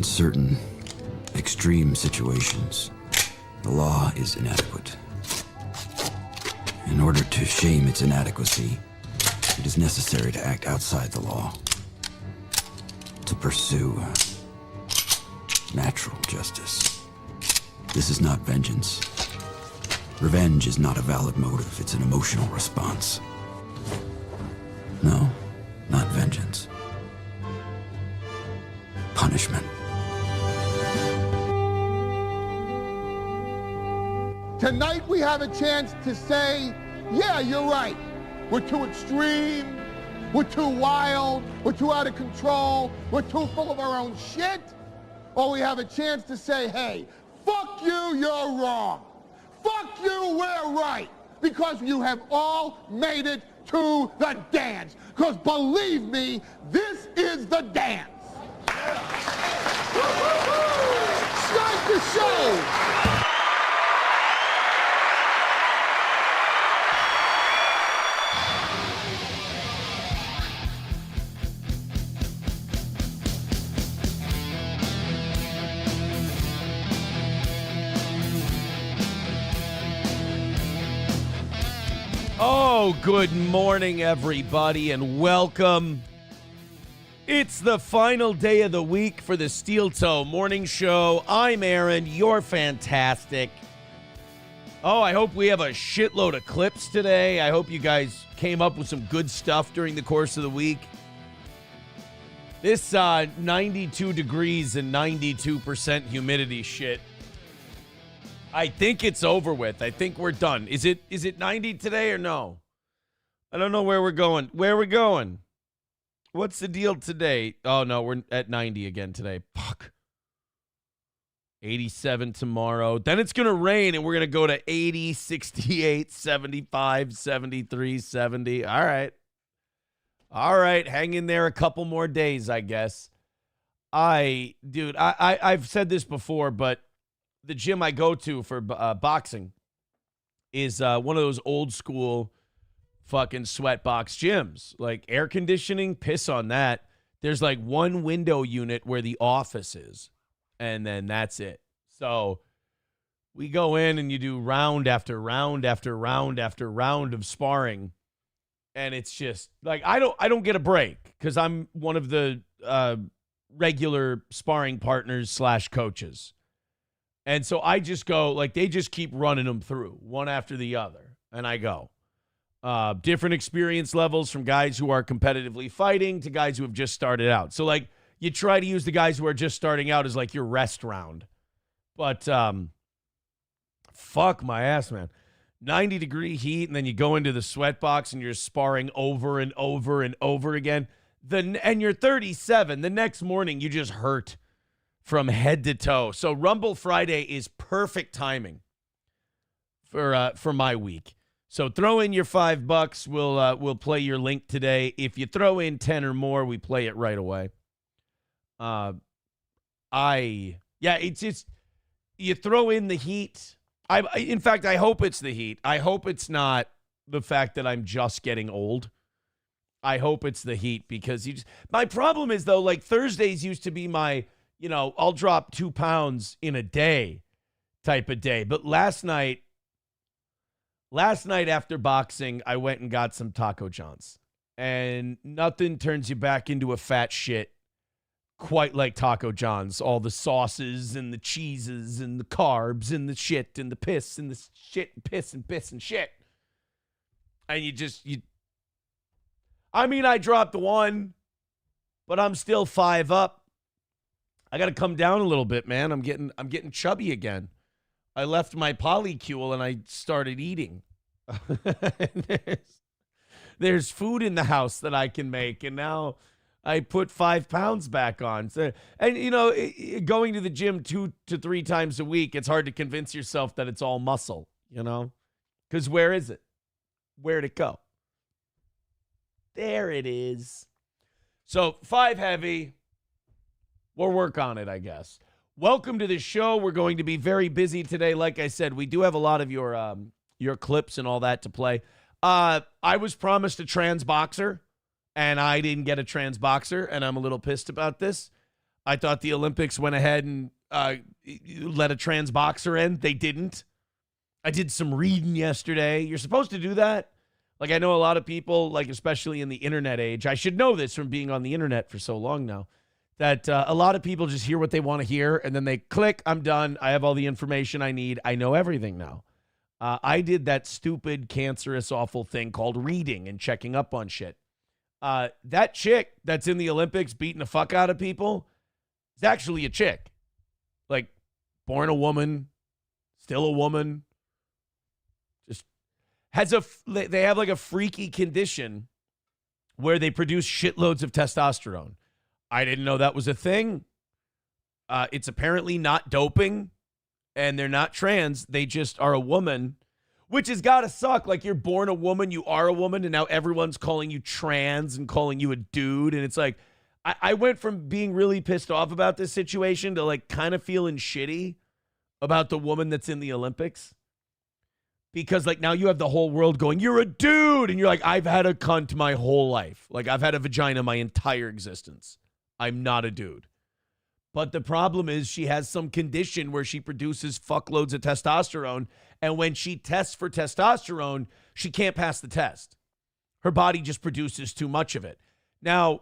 In certain extreme situations, the law is inadequate. In order to shame its inadequacy, it is necessary to act outside the law, to pursue natural justice. This is not vengeance. Revenge is not a valid motive, it's an emotional response. No, not vengeance. Punishment. Tonight we have a chance to say, yeah, you're right. We're too extreme, we're too wild, we're too out of control, we're too full of our own shit. Or we have a chance to say, hey, fuck you, you're wrong. Fuck you, we're right. Because you have all made it to the dance. Because believe me, this is the dance. Start the show. Oh, good morning, everybody, and welcome. It's the final day of the week for the Steel Toe Morning Show. I'm Aaron. You're fantastic. Oh, I hope we have a shitload of clips today. I hope you guys came up with some good stuff during the course of the week. This 92 degrees and 92% humidity shit, I think it's over with. I think we're done. Is it 90 today or no? I don't know where we're going. Where are we going? What's the deal today? Oh, no, we're at 90 again today. Fuck. 87 tomorrow. Then it's going to rain, and we're going to go to 80, 68, 75, 73, 70. All right. All right, hang in there a couple more days, I guess. I've said this before, but the gym I go to for boxing is one of those old school fucking sweat box gyms. Like air conditioning, piss on that. There's like one window unit where the office is, and then that's it. So we go in and you do round after round after round after round of sparring, and it's just like I don't get a break because I'm one of the regular sparring partners / coaches. And so I just go, like, they just keep running them through one after the other. And I go. Different experience levels from guys who are competitively fighting to guys who have just started out. So, like, you try to use the guys who are just starting out as, like, your rest round. But, fuck my ass, man. 90-degree heat, and then you go into the sweat box and you're sparring over and over and over again. And you're 37. The next morning, you just hurt from head to toe. So Rumble Friday is perfect timing for my week. So throw in your $5. We'll play your link today. If you throw in 10 or more, we play it right away. It's you throw in the heat. In fact, I hope it's the heat. I hope it's not the fact that I'm just getting old. I hope it's the heat because my problem is though, like Thursdays used to be my, I'll drop 2 pounds in a day type of day. But last night after boxing, I went and got some Taco John's. And nothing turns you back into a fat shit quite like Taco John's. All the sauces and the cheeses and the carbs and the shit and the piss and the shit and piss and shit. And I dropped 1, but I'm still 5 up. I got to come down a little bit, man. I'm getting chubby again. I left my polycule and I started eating. there's food in the house that I can make, and now I put 5 pounds back on. So, and going to the gym 2 to 3 times a week, it's hard to convince yourself that it's all muscle, because where is it? Where'd it go? There it is. So 5 heavy. We'll work on it, I guess. Welcome to the show. We're going to be very busy today. Like I said, we do have a lot of your clips and all that to play. I was promised a trans boxer, and I didn't get a trans boxer, and I'm a little pissed about this. I thought the Olympics went ahead and let a trans boxer in. They didn't. I did some reading yesterday. You're supposed to do that. Like, I know a lot of people, like, especially in the internet age, I should know this from being on the internet for so long now, that a lot of people just hear what they want to hear, and then they click, I'm done. I have all the information I need. I know everything now. I did that stupid, cancerous, awful thing called reading and checking up on shit. That chick that's in the Olympics beating the fuck out of people is actually a chick. Like, born a woman, still a woman. Just they have like a freaky condition where they produce shitloads of testosterone. I didn't know that was a thing. It's apparently not doping, and they're not trans. They just are a woman, which has got to suck. Like, you're born a woman, you are a woman, and now everyone's calling you trans and calling you a dude. And it's like, I went from being really pissed off about this situation to like kind of feeling shitty about the woman that's in the Olympics. Because like now you have the whole world going, you're a dude. And you're like, I've had a cunt my whole life. Like, I've had a vagina my entire existence. I'm not a dude. But the problem is she has some condition where she produces fuckloads of testosterone. And when she tests for testosterone, she can't pass the test. Her body just produces too much of it. Now,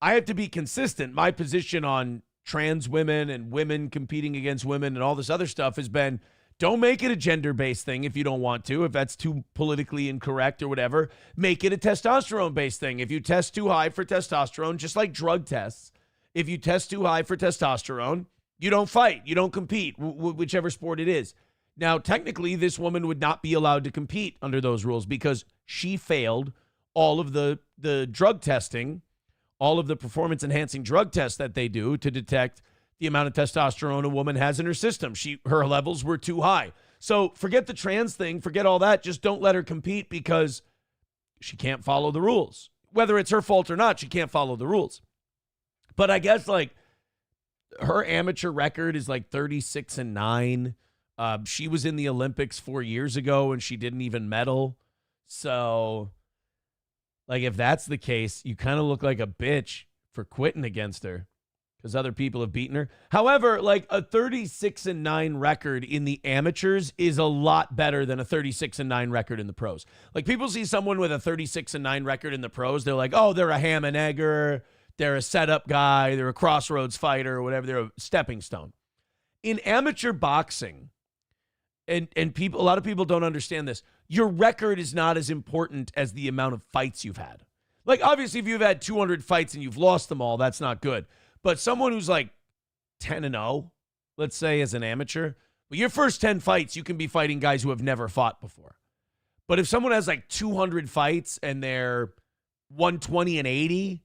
I have to be consistent. My position on trans women and women competing against women and all this other stuff has been, don't make it a gender-based thing if you don't want to, if that's too politically incorrect or whatever. Make it a testosterone-based thing. If you test too high for testosterone, just like drug tests, if you test too high for testosterone, you don't fight, you don't compete, whichever sport it is. Now, technically, this woman would not be allowed to compete under those rules because she failed all of the drug testing, all of the performance-enhancing drug tests that they do to detect the amount of testosterone a woman has in her system. Her levels were too high. So forget the trans thing, forget all that. Just don't let her compete because she can't follow the rules. Whether it's her fault or not, she can't follow the rules. But I guess like her amateur record is like 36-9. She was in the Olympics 4 years ago and she didn't even medal. So like if that's the case, you kind of look like a bitch for quitting against her because other people have beaten her. However, like a 36-9 record in the amateurs is a lot better than a 36-9 record in the pros. Like people see someone with a 36-9 record in the pros, they're like, oh, they're a ham and egger, they're a setup guy, they're a crossroads fighter or whatever, they're a stepping stone. In amateur boxing, and people, a lot of people don't understand this, your record is not as important as the amount of fights you've had. Like obviously if you've had 200 fights and you've lost them all, that's not good. But someone who's like 10-0, let's say as an amateur, well, your first 10 fights, you can be fighting guys who have never fought before. But if someone has like 200 fights and they're 120-80,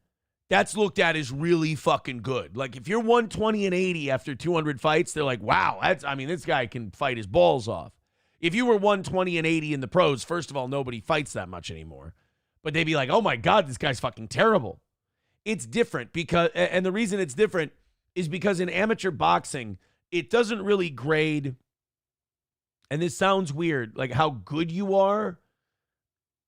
that's looked at as really fucking good. Like if you're 120-80 after 200 fights, they're like, wow, this guy can fight his balls off. If you were 120-80 in the pros, first of all, nobody fights that much anymore. But they'd be like, oh my God, this guy's fucking terrible. It's different because, and the reason it's different is because in amateur boxing, it doesn't really grade, and this sounds weird, like how good you are.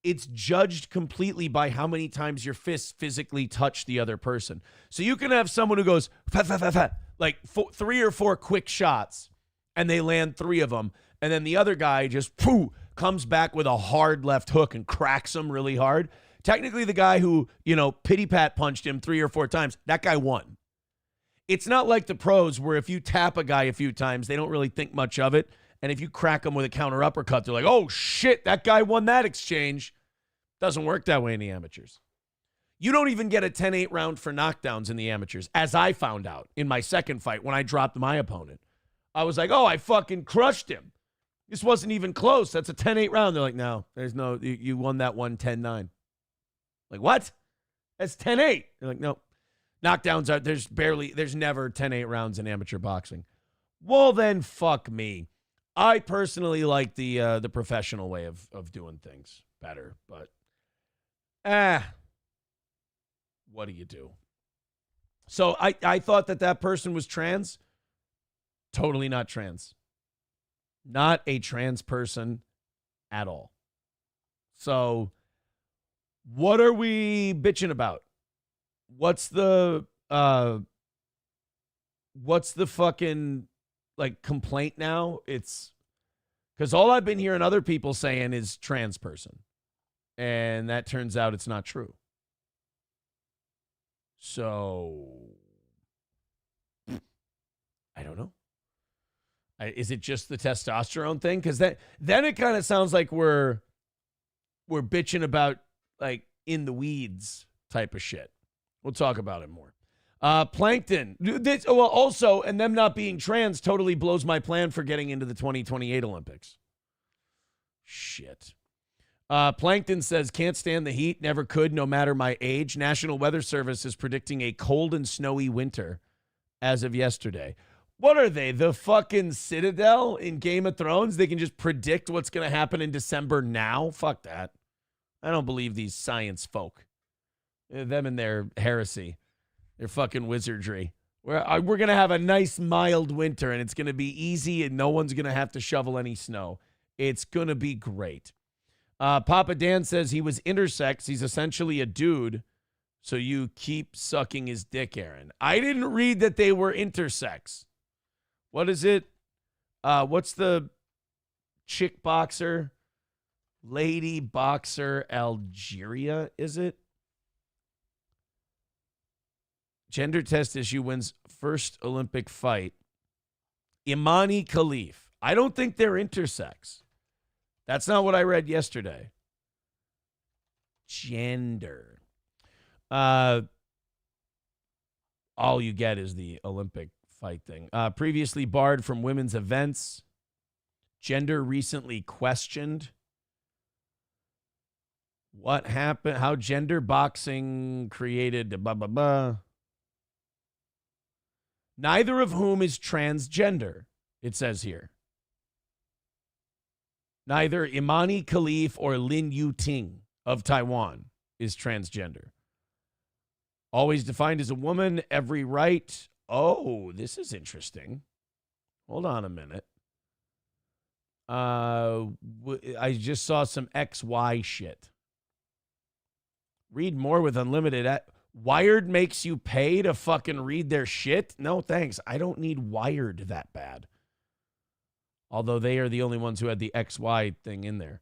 It's judged completely by how many times your fists physically touch the other person. So you can have someone who goes, fat, fat, fat, fat, like 3 or 4 quick shots, and they land 3 of them, and then the other guy just comes back with a hard left hook and cracks him really hard. Technically, the guy who, pity-pat punched him 3 or 4 times, that guy won. It's not like the pros where if you tap a guy a few times, they don't really think much of it. And if you crack him with a counter uppercut, they're like, oh, shit, that guy won that exchange. Doesn't work that way in the amateurs. You don't even get a 10-8 round for knockdowns in the amateurs, as I found out in my second fight when I dropped my opponent. I was like, oh, I fucking crushed him. This wasn't even close. That's a 10-8 round. They're like, no, you won that one 10-9. Like, what? That's 10-8. You're like, no. Knockdowns are, there's never 10-8 rounds in amateur boxing. Well, then fuck me. I personally like the professional way of doing things better, but what do you do? So I thought that person was trans. Totally not trans. Not a trans person at all. So what are we bitching about? What's the what's the fucking like complaint now? It's because all I've been hearing other people saying is trans person. And that turns out it's not true. So I don't know. Is it just the testosterone thing? Because then it kind of sounds like we're bitching about like in the weeds type of shit. We'll talk about it more. Plankton. Also, and them not being trans totally blows my plan for getting into the 2028 Olympics. Shit. Plankton says, can't stand the heat, never could, no matter my age. National Weather Service is predicting a cold and snowy winter as of yesterday. What are they, the fucking Citadel in Game of Thrones? They can just predict what's going to happen in December now? Fuck that. I don't believe these science folk. Them and their heresy. Their fucking wizardry. We're going to have a nice, mild winter, and it's going to be easy, and no one's going to have to shovel any snow. It's going to be great. Papa Dan says he was intersex. He's essentially a dude, so you keep sucking his dick, Aaron. I didn't read that they were intersex. What is it? What's the chick boxer? Lady boxer Algeria, is it? Gender test issue wins first Olympic fight. Imani Khalif. I don't think they're intersex. That's not what I read yesterday. Gender. All you get is the Olympic fight thing. Previously barred from women's events. Gender recently questioned. What happened? How gender boxing created blah, blah, blah. Neither of whom is transgender, it says here. Neither Imani Khalif or Lin Yuting of Taiwan is transgender. Always defined as a woman, every right. Oh, this is interesting. Hold on a minute. I just saw some XY shit. Read more with unlimited. Wired makes you pay to fucking read their shit? No, thanks. I don't need Wired that bad. Although they are the only ones who had the XY thing in there.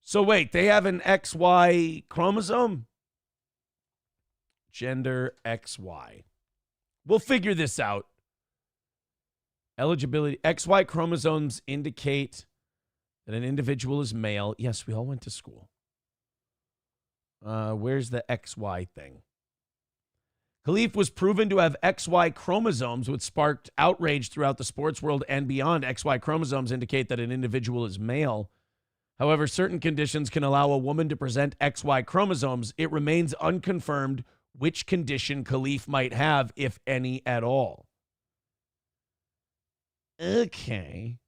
So wait, they have an XY chromosome? Gender XY. We'll figure this out. Eligibility. XY chromosomes indicate that an individual is male. Yes, we all went to school. Where's the XY thing? Khalif was proven to have XY chromosomes, which sparked outrage throughout the sports world and beyond. XY chromosomes indicate that an individual is male. However, certain conditions can allow a woman to present XY chromosomes. It remains unconfirmed which condition Khalif might have, if any at all. Okay.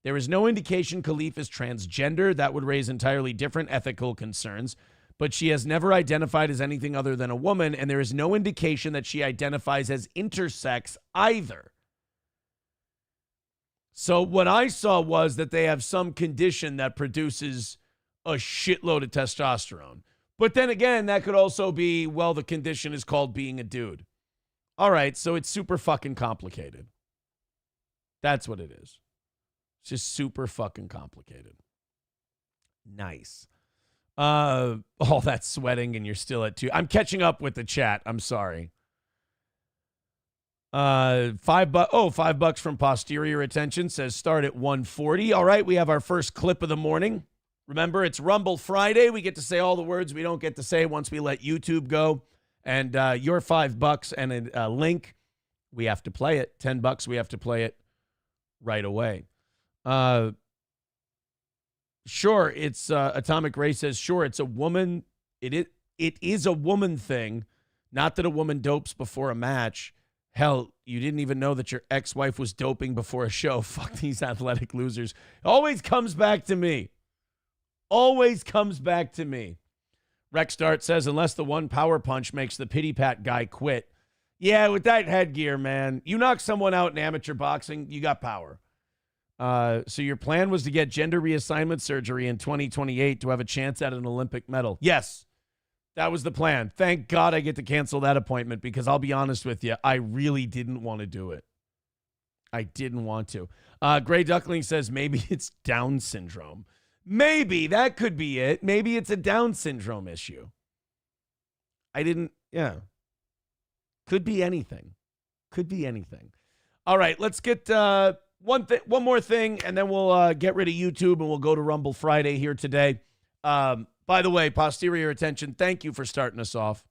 There is no indication Khalif is transgender. That would raise entirely different ethical concerns. But she has never identified as anything other than a woman, and there is no indication that she identifies as intersex either. So what I saw was that they have some condition that produces a shitload of testosterone. But then again, that could also be, well, the condition is called being a dude. All right, so it's super fucking complicated. That's what it is. It's just super fucking complicated. Nice. All that sweating and you're still at 2. I'm catching up with the chat. I'm sorry. $5 from Posterior Attention says start at 140. All right, we have our first clip of the morning. Remember, it's Rumble Friday. We get to say all the words we don't get to say once we let YouTube go. And your $5 and a link, we have to play it. $10, we have to play it right away. Sure, it's Atomic Ray says, sure, it's a woman. It is a woman thing. Not that a woman dopes before a match. Hell, you didn't even know that your ex-wife was doping before a show. Fuck these athletic losers. Always comes back to me. Always comes back to me. Rex Dart says, unless the one power punch makes the pity pat guy quit. Yeah, with that headgear, man. You knock someone out in amateur boxing, you got power. So your plan was to get gender reassignment surgery in 2028 to have a chance at an Olympic medal. Yes. That was the plan. Thank God I get to cancel that appointment because I'll be honest with you, I really didn't want to do it. I didn't want to. Gray Duckling says maybe it's Down syndrome. Maybe that could be it. Maybe it's a Down syndrome issue. Yeah. Could be anything. Could be anything. All right, let's get one more thing, and then we'll get rid of YouTube and we'll go to Rumble Friday here today. By the way, posterior attention, thank you for starting us off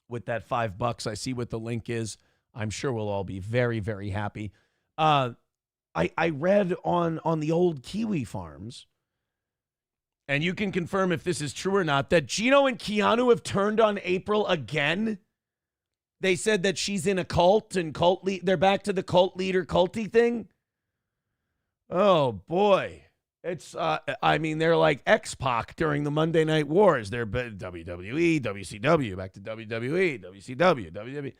with that $5. I see what the link is. I'm sure we'll all be very, very happy. I read on the old Kiwi farms, and you can confirm if this is true or not, that Gino and Keanu have turned on April again. They said that she's in a cult and they're back to the cult leader culty thing. Oh, boy. It's, they're like X-Pac during the Monday Night Wars. They're WWE, WCW, back to WWE, WCW, WWE.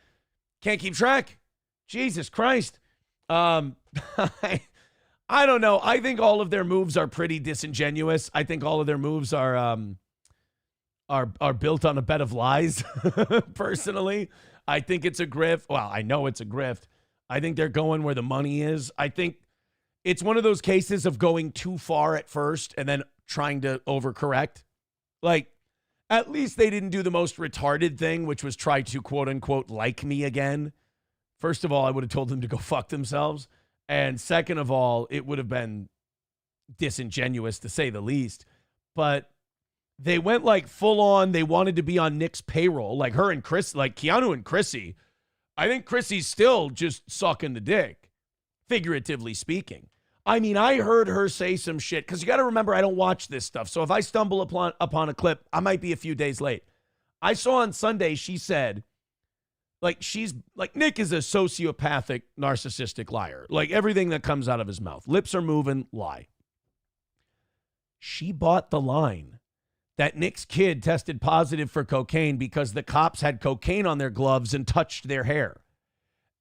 Can't keep track. Jesus Christ. I don't know. I think all of their moves are pretty disingenuous. I think all of their moves are built on a bed of lies, personally. I think it's a grift. Well, I know it's a grift. I think they're going where the money is. I think it's one of those cases of going too far at first and then trying to overcorrect. Like, at least they didn't do the most retarded thing, which was try to, quote unquote, like me again. First of all, I would have told them to go fuck themselves. And second of all, it would have been disingenuous to say the least. But they went like full on. They wanted to be on Nick's payroll, like her and Chris, like Keanu and Chrissy. I think Chrissy's still just sucking the dick, figuratively speaking. I mean, I heard her say some shit because you got to remember, I don't watch this stuff. So if I stumble upon a clip, I might be a few days late. I saw on Sunday, she said, like, Nick is a sociopathic, narcissistic liar. Like, everything that comes out of his mouth, lips are moving, lie. She bought the line that Nick's kid tested positive for cocaine because the cops had cocaine on their gloves and touched their hair.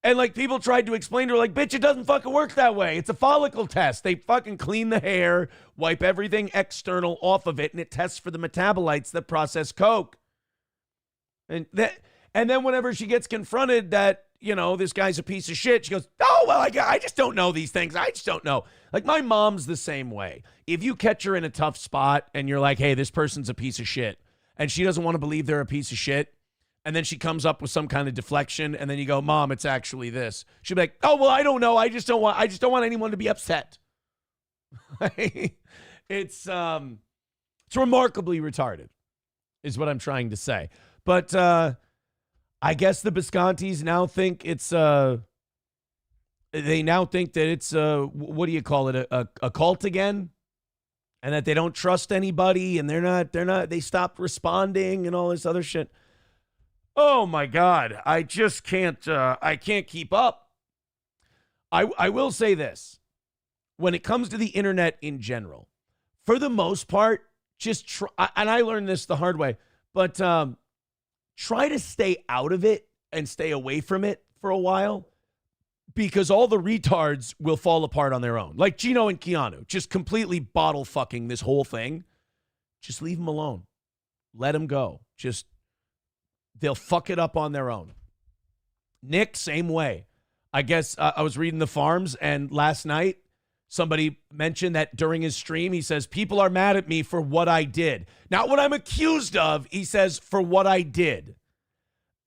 And, like, people tried to explain to her, like, bitch, it doesn't fucking work that way. It's a follicle test. They fucking clean the hair, wipe everything external off of it, and it tests for the metabolites that process coke. And then whenever she gets confronted that, you know, this guy's a piece of shit, she goes, oh, well, I just don't know these things. I just don't know. Like, my mom's the same way. If you catch her in a tough spot and you're like, hey, this person's a piece of shit, and she doesn't want to believe they're a piece of shit, and then she comes up with some kind of deflection, and then you go, Mom, it's actually this. She'll be like, oh, well, I don't know. I just don't want anyone to be upset. It's remarkably retarded, is what I'm trying to say. But I guess the Biscontis now think it's they now think that it's what do you call it, a cult again, and that they don't trust anybody, and they stopped responding and all this other shit. Oh my God, I just can't keep up. I will say this, when it comes to the internet in general, for the most part, just try, and I learned this the hard way, but try to stay out of it and stay away from it for a while, because all the retards will fall apart on their own. Like Gino and Keanu, just completely bottle fucking this whole thing. Just leave them alone. Let them go. They'll fuck it up on their own. Nick, same way. I guess I was reading the farms, and last night somebody mentioned that during his stream, he says, people are mad at me for what I did. Not what I'm accused of, he says, for what I did.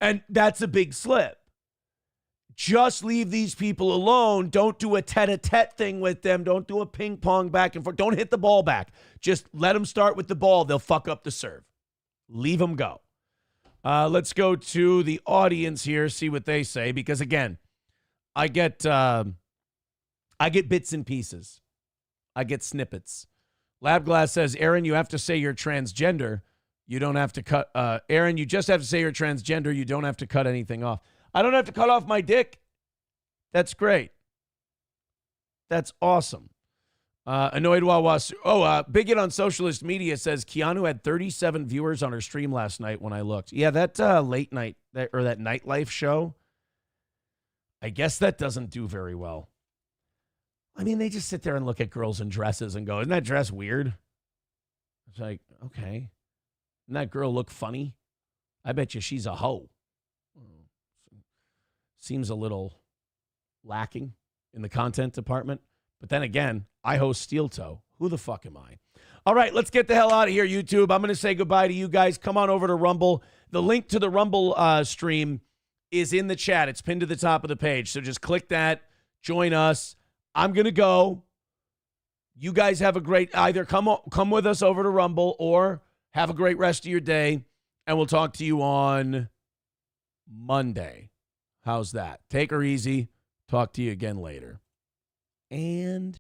And that's a big slip. Just leave these people alone. Don't do a tete-a-tete thing with them. Don't do a ping pong back and forth. Don't hit the ball back. Just let them start with the ball. They'll fuck up the serve. Leave them go. Let's go to the audience here, see what they say, because again, I get bits and pieces. I get snippets. Labglass says, Aaron, you have to say you're transgender. You don't have to cut. Aaron, you just have to say you're transgender. You don't have to cut anything off. I don't have to cut off my dick. That's great. That's awesome. Annoyed Wawas. Bigot on Socialist Media says Keanu had 37 viewers on her stream last night when I looked. Yeah, that late night that nightlife show, I guess that doesn't do very well. I mean, they just sit there and look at girls in dresses and go, isn't that dress weird? It's like, okay. Doesn't that girl look funny? I bet you she's a hoe. Seems a little lacking in the content department. But then again, I host Steel Toe. Who the fuck am I? All right, let's get the hell out of here, YouTube. I'm going to say goodbye to you guys. Come on over to Rumble. The link to the Rumble stream is in the chat. It's pinned to the top of the page. So just click that. Join us. I'm going to go. You guys have a great, either come with us over to Rumble or have a great rest of your day. And we'll talk to you on Monday. How's that? Take her easy. Talk to you again later. And